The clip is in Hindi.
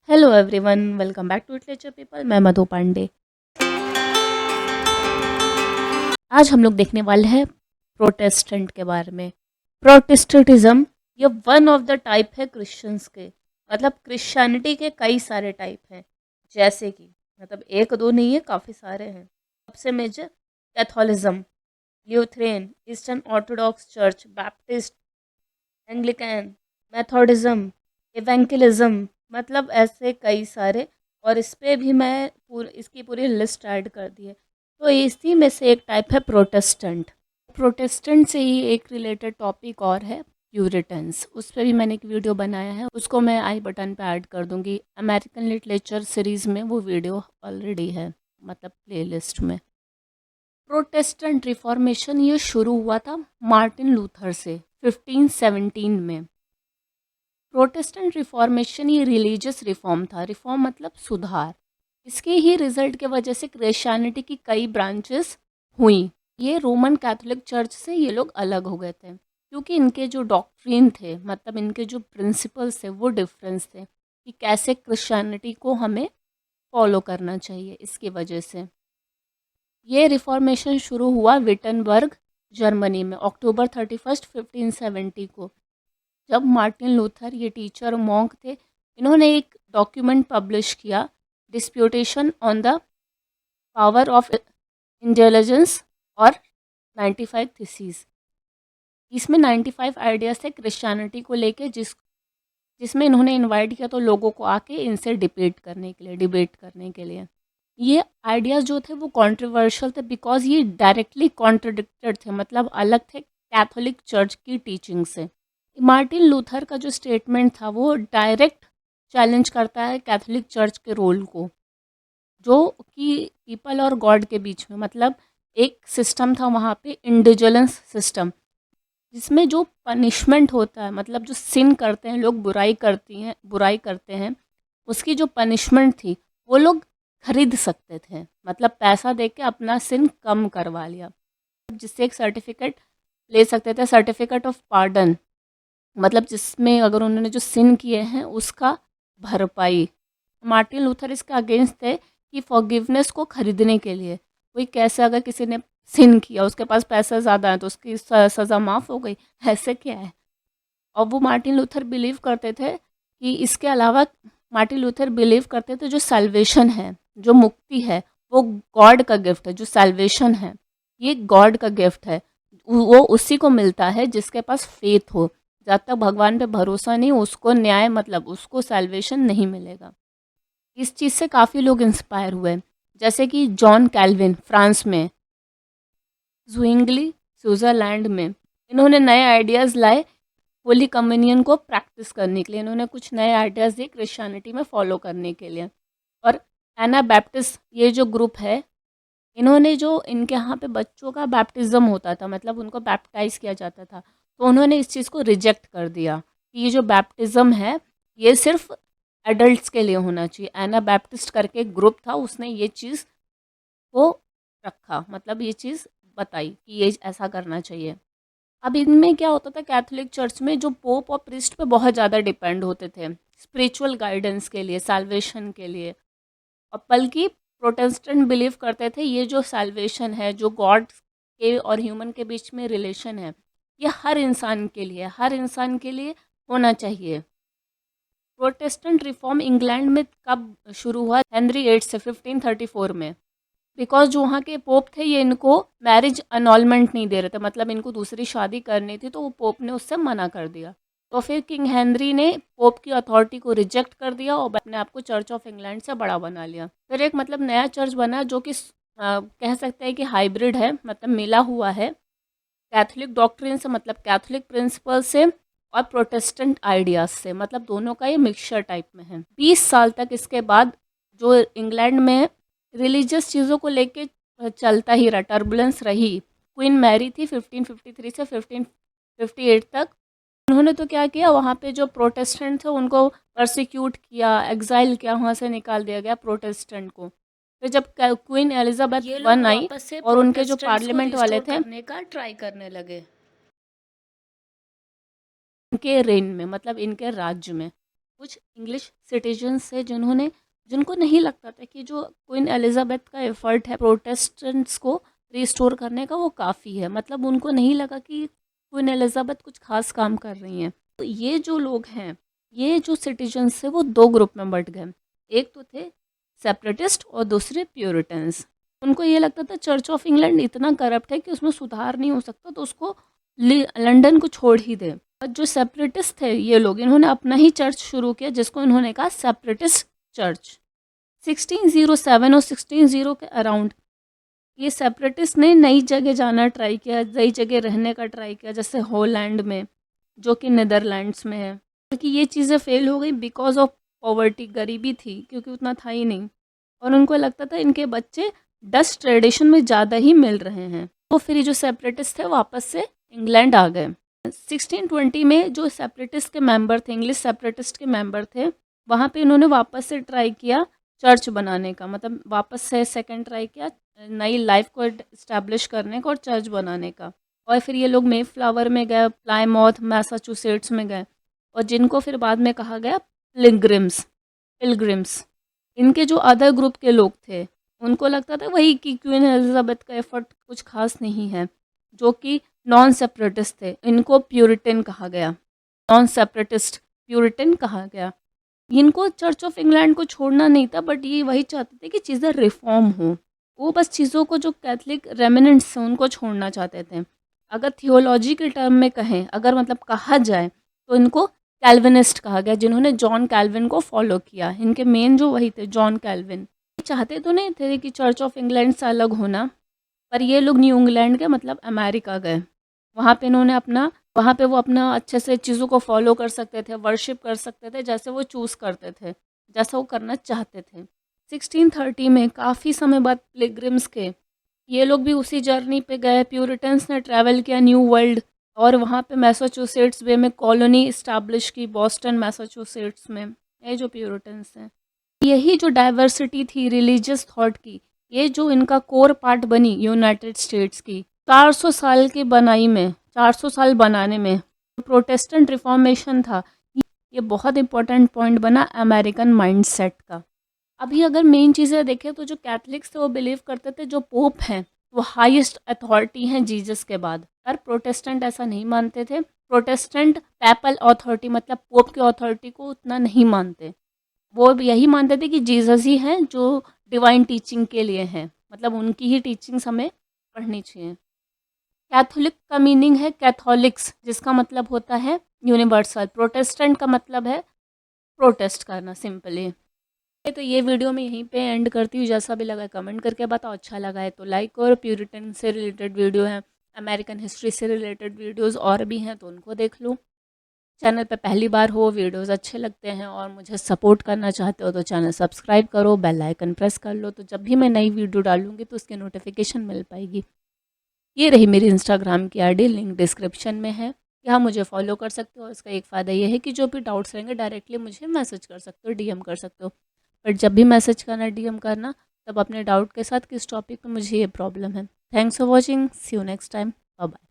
Hello everyone, welcome back to literature people. मैं मधु पांडे। आज हम लोग देखने वाले हैं प्रोटेस्टेंट के बारे में। प्रोटेस्टेंटिज्म ये वन ऑफ द टाइप है क्रिश्चियंस के। मतलब क्रिश्चियनिटी के कई सारे टाइप हैं, जैसे कि मतलब एक दो नहीं है, काफ़ी सारे हैं। सबसे major Catholicism, Lutheran, Eastern Orthodox church, Baptist, Anglican, Methodism, evangelism, मतलब ऐसे कई सारे। और इस पे भी मैं इसकी पूरी लिस्ट ऐड कर दी है। तो इसी में से एक टाइप है प्रोटेस्टेंट। प्रोटेस्टेंट से ही एक रिलेटेड टॉपिक और है, प्यूरिटन्स। उस पर भी मैंने एक वीडियो बनाया है, उसको मैं आई बटन पे ऐड कर दूंगी। अमेरिकन लिटरेचर सीरीज़ में वो वीडियो ऑलरेडी है, मतलब प्लेलिस्ट में। प्रोटेस्टेंट रिफॉर्मेशन ये शुरू हुआ था मार्टिन लूथर से 1517 में। प्रोटेस्टेंट रिफॉर्मेशन ये रिलीजियस रिफॉर्म था। रिफॉर्म मतलब सुधार। इसके ही रिजल्ट के वजह से क्रिश्चियनिटी की कई ब्रांचेस हुई। ये रोमन कैथोलिक चर्च से ये लोग अलग हो गए थे, क्योंकि इनके जो डॉक्ट्रिन थे, मतलब इनके जो प्रिंसिपल्स थे, वो डिफरेंस थे कि कैसे क्रिश्चियनिटी को हमें फॉलो करना चाहिए। इसकी वजह से ये रिफॉर्मेशन शुरू हुआ विटनबर्ग, जर्मनी में अक्टूबर 31 1570 को। जब मार्टिन लूथर, ये टीचर मॉन्क थे, इन्होंने एक डॉक्यूमेंट पब्लिश किया, disputation on the power of intelligence और 95 थीसिस। इसमें 95 आइडियाज़ थे क्रिश्चियनिटी को लेके, जिसमें इन्होंने इनवाइट किया तो लोगों को आके इनसे डिबेट करने के लिए। ये आइडियाज़ जो थे वो कंट्रोवर्शियल थे, बिकॉज ये डायरेक्टली कॉन्ट्रडिक्टेड थे, मतलब अलग थे कैथोलिक चर्च की टीचिंग से। मार्टिन लूथर का जो स्टेटमेंट था वो डायरेक्ट चैलेंज करता है कैथोलिक चर्च के रोल को, जो कि पीपल और गॉड के बीच में, मतलब एक सिस्टम था वहाँ पे, इंडिविजुअलेंस सिस्टम, जिसमें जो पनिशमेंट होता है, मतलब जो सिन करते हैं लोग, बुराई करते हैं, उसकी जो पनिशमेंट थी वो लोग खरीद सकते थे। मतलब पैसा दे के अपना सिन कम करवा लिया, जिससे एक सर्टिफिकेट ले सकते थे, सर्टिफिकेट ऑफ पार्डन, मतलब जिसमें अगर उन्होंने जो सिन किए हैं उसका भरपाई। मार्टिन लूथर इसके अगेंस्ट थे कि फॉरगिवनेस को खरीदने के लिए कोई कैसे, अगर किसी ने सिन किया, उसके पास पैसा ज़्यादा है तो उसकी सज़ा माफ़ हो गई, ऐसे क्या है। और वो मार्टिन लूथर बिलीव करते थे कि इसके अलावा, मार्टिन लूथर बिलीव करते थे जो सल्वेशन है, जो मुक्ति है, वो गॉड का गिफ्ट है। जो सल्वेशन है ये गॉड का गिफ्ट है, वो उसी को मिलता है जिसके पास फेथ हो। जब तक भगवान पे भरोसा नहीं, उसको न्याय, मतलब उसको सल्वेशन नहीं मिलेगा। इस चीज़ से काफ़ी लोग इंस्पायर हुए, जैसे कि जॉन कैल्विन फ्रांस में, ज़ुइंगली स्विट्ज़रलैंड में। इन्होंने नए आइडियाज़ लाए होली कम्युनियन को प्रैक्टिस करने के लिए। इन्होंने कुछ नए आइडियाज़ दिए क्रिश्चियनिटी में फॉलो करने के लिए। और एना बैप्टिस्ट ये जो ग्रुप है, इन्होंने जो इनके यहाँ पे बच्चों का बैप्टिज़्म होता था, मतलब उनको बैप्टाइज़ किया जाता था, तो उन्होंने इस चीज़ को रिजेक्ट कर दिया कि ये जो बैप्टिज़्म है ये सिर्फ एडल्ट्स के लिए होना चाहिए। एना बैप्टिस्ट करके एक ग्रुप था, उसने ये चीज़ को रखा, मतलब ये चीज़ बताई कि ये ऐसा करना चाहिए। अब इनमें क्या होता था, कैथोलिक चर्च में जो पोप और प्रीस्ट पे बहुत ज़्यादा डिपेंड होते थे स्पिरिचुअल गाइडेंस के लिए, साल्वेशन के लिए। और बल्कि प्रोटेस्टेंट बिलीव करते थे ये जो साल्वेशन है, जो गॉड के और ह्यूमन के बीच में रिलेशन है, ये हर इंसान के लिए होना चाहिए। प्रोटेस्टेंट रिफॉर्म इंग्लैंड में कब शुरू हुआ? हेनरी 8 से 1534 में। बिकॉज जो वहाँ के पोप थे, ये इनको मैरिज अनॉलमेंट नहीं दे रहे थे, मतलब इनको दूसरी शादी करनी थी, तो वो पोप ने उससे मना कर दिया। तो फिर किंग हेनरी ने पोप की अथॉरिटी को रिजेक्ट कर दिया और अपने आप को चर्च ऑफ इंग्लैंड से बड़ा बना लिया। फिर एक मतलब नया चर्च बना, जो कि कह सकते हैं कि हाइब्रिड है, मतलब मिला हुआ है कैथोलिक डॉक्ट्रिन से, मतलब कैथोलिक प्रिंसिपल से, और प्रोटेस्टेंट आइडियाज से, मतलब दोनों का ये मिक्सचर टाइप में है। 20 साल तक इसके बाद जो इंग्लैंड में रिलीजियस चीज़ों को लेके चलता ही रहा, टर्बुलेंस रही। क्वीन मैरी थी 1553 से 1558 तक। उन्होंने तो क्या किया, वहाँ पे जो प्रोटेस्टेंट थे उनको परसिक्यूट किया, एग्जाइल किया, वहाँ से निकाल दिया गया प्रोटेस्टेंट को। फिर जब क्वीन एलिजाबेथ ये लोग वन आई वापस से और उनके जो प्रोटेस्टेंट्स को पार्लियामेंट वाले रिस्टोर थे, करने का ट्राई करने लगे। इनके रेन में, मतलब इनके राज्य में, कुछ इंग्लिश सिटीजन्स थे जिनको नहीं लगता था कि जो क्वीन एलिजाबेथ का एफर्ट है प्रोटेस्टेंट्स को रिस्टोर करने का वो काफ़ी है। मतलब उनको नहीं लगा कि क्वीन एलिजाबेथ कुछ खास काम कर रही हैं। तो ये जो लोग हैं, ये जो सिटीजन्स थे वो दो ग्रुप में बंट गए। एक तो थे सेपरेटिस्ट और दूसरे प्योरिटन्स। उनको ये लगता था चर्च ऑफ इंग्लैंड इतना करप्ट है कि उसमें सुधार नहीं हो सकता, तो उसको लंदन को छोड़ ही दे। और जो सेपरेटिस्ट थे ये लोग, इन्होंने अपना ही चर्च शुरू किया जिसको इन्होंने कहा सेपरेटिस्ट चर्च। 1607 और 1600 के अराउंड ये सेपरेटिस्ट ने नई जगह जाना ट्राई किया, नई जगह रहने का ट्राई किया, जैसे हॉलैंड में जो कि नीदरलैंड्स में है। क्योंकि ये चीज़ें फेल हो गई बिकॉज ऑफ पॉवर्टी, गरीबी थी क्योंकि उतना था ही नहीं। और उनको लगता था इनके बच्चे डच ट्रेडिशन में ज़्यादा ही मिल रहे हैं, तो फिर ये जो सेपरेटिस्ट थे वापस से इंग्लैंड आ गए। 1620 में जो सेपरेटिस्ट के मेंबर थे, इंग्लिश सेपरेटिस्ट के मेंबर थे, वहाँ पे इन्होंने वापस से ट्राई किया चर्च बनाने का, मतलब वापस से सेकंड ट्राई किया नई लाइफ को इस्टेब्लिश करने का और चर्च बनाने का। और फिर ये लोग मे फ्लावर में गए, प्लाईमाउथ मैसाचुसेट्स में गए, और जिनको फिर बाद में कहा गया पिलग्रिम्स। इनके जो अदर ग्रुप के लोग थे उनको लगता था वही कि क्वीन एलिजाबेथ का एफर्ट कुछ खास नहीं है, जो कि नॉन सेपरेटिस्ट थे, इनको प्यूरिटन कहा गया, नॉन सेपरेटिस्ट प्यूरिटन कहा गया। इनको चर्च ऑफ इंग्लैंड को छोड़ना नहीं था, बट ये वही चाहते थे कि चीज़ें रिफॉर्म हो। वो बस चीज़ों को जो कैथलिक रेमिनेंट्स हैं उनको छोड़ना चाहते थे। अगर थियोलॉजी के टर्म में कहें, अगर मतलब कहा जाए, तो इनको कैल्विनिस्ट कहा गया, जिन्होंने जॉन कैल्विन को फॉलो किया। इनके मेन जो वही थे जॉन कैल्विन। चाहते तो नहीं थे कि चर्च ऑफ इंग्लैंड से अलग होना, पर ये लोग न्यू इंग्लैंड के मतलब अमेरिका गए। वहाँ पे वो अपना अच्छे से चीज़ों को फॉलो कर सकते थे, वर्शिप कर सकते थे जैसे वो चूज़ करते थे, जैसा वो करना चाहते थे। 1630 में काफ़ी समय बाद पिलग्रिम्स के ये लोग भी उसी जर्नी पे गए। प्यूरिटन्स ने ट्रैवल किया न्यू वर्ल्ड, और वहाँ पे मैसाचुसेट्स बे में कॉलोनी इस्टेब्लिश की, बॉस्टन मैसाचुसेट्स में। ये जो प्यूरिटन्स हैं, यही जो डाइवर्सिटी थी रिलीजियस थॉट की, ये जो इनका कोर पार्ट बनी यूनाइटेड स्टेट्स की 400 साल की बनाई में, 400 साल बनाने में प्रोटेस्टेंट रिफॉर्मेशन था, ये बहुत इंपॉर्टेंट पॉइंट बना अमेरिकन माइंडसेट का। अभी अगर मेन चीज़ें देखें तो जो कैथलिक्स थे वो बिलीव करते थे जो पोप हैं वो हाईएस्ट अथॉरिटी हैं जीसस के बाद, पर प्रोटेस्टेंट ऐसा नहीं मानते थे। प्रोटेस्टेंट पैपल अथॉरिटी मतलब पोप की अथॉरिटी को उतना नहीं मानते। वो यही मानते थे कि जीसस ही हैं जो डिवाइन टीचिंग के लिए हैं, मतलब उनकी ही टीचिंग्स हमें पढ़नी चाहिए। कैथोलिक का मीनिंग है कैथोलिक्स, जिसका मतलब होता है यूनिवर्सल। प्रोटेस्टेंट का मतलब है प्रोटेस्ट करना, सिंपली। तो ये वीडियो मैं यहीं पे एंड करती हूँ। जैसा भी लगा कमेंट करके बताओ, अच्छा लगा है तो लाइक करो। प्यूरिटन से रिलेटेड वीडियो है, अमेरिकन हिस्ट्री से रिलेटेड वीडियोस और भी हैं तो उनको देख लो। चैनल पे पहली बार हो, वीडियोस अच्छे लगते हैं और मुझे सपोर्ट करना चाहते हो तो चैनल सब्सक्राइब करो, बेल आइकन प्रेस कर लो, तो जब भी मैं नई वीडियो डालूंगी तो उसकी नोटिफिकेशन मिल पाएगी। ये रही मेरी इंस्टाग्राम की आईडी, लिंक डिस्क्रिप्शन में है, यहाँ मुझे फॉलो कर सकते हो। इसका एक फ़ायदा ये है कि जो भी डाउट्स रहेंगे डायरेक्टली मुझे मैसेज कर सकते हो, डीएम कर सकते हो। बट जब भी मैसेज करना, डीएम करना, तब अपने डाउट के साथ किस टॉपिक पे मुझे ये प्रॉब्लम है। Thanks for watching, see you next time, bye bye.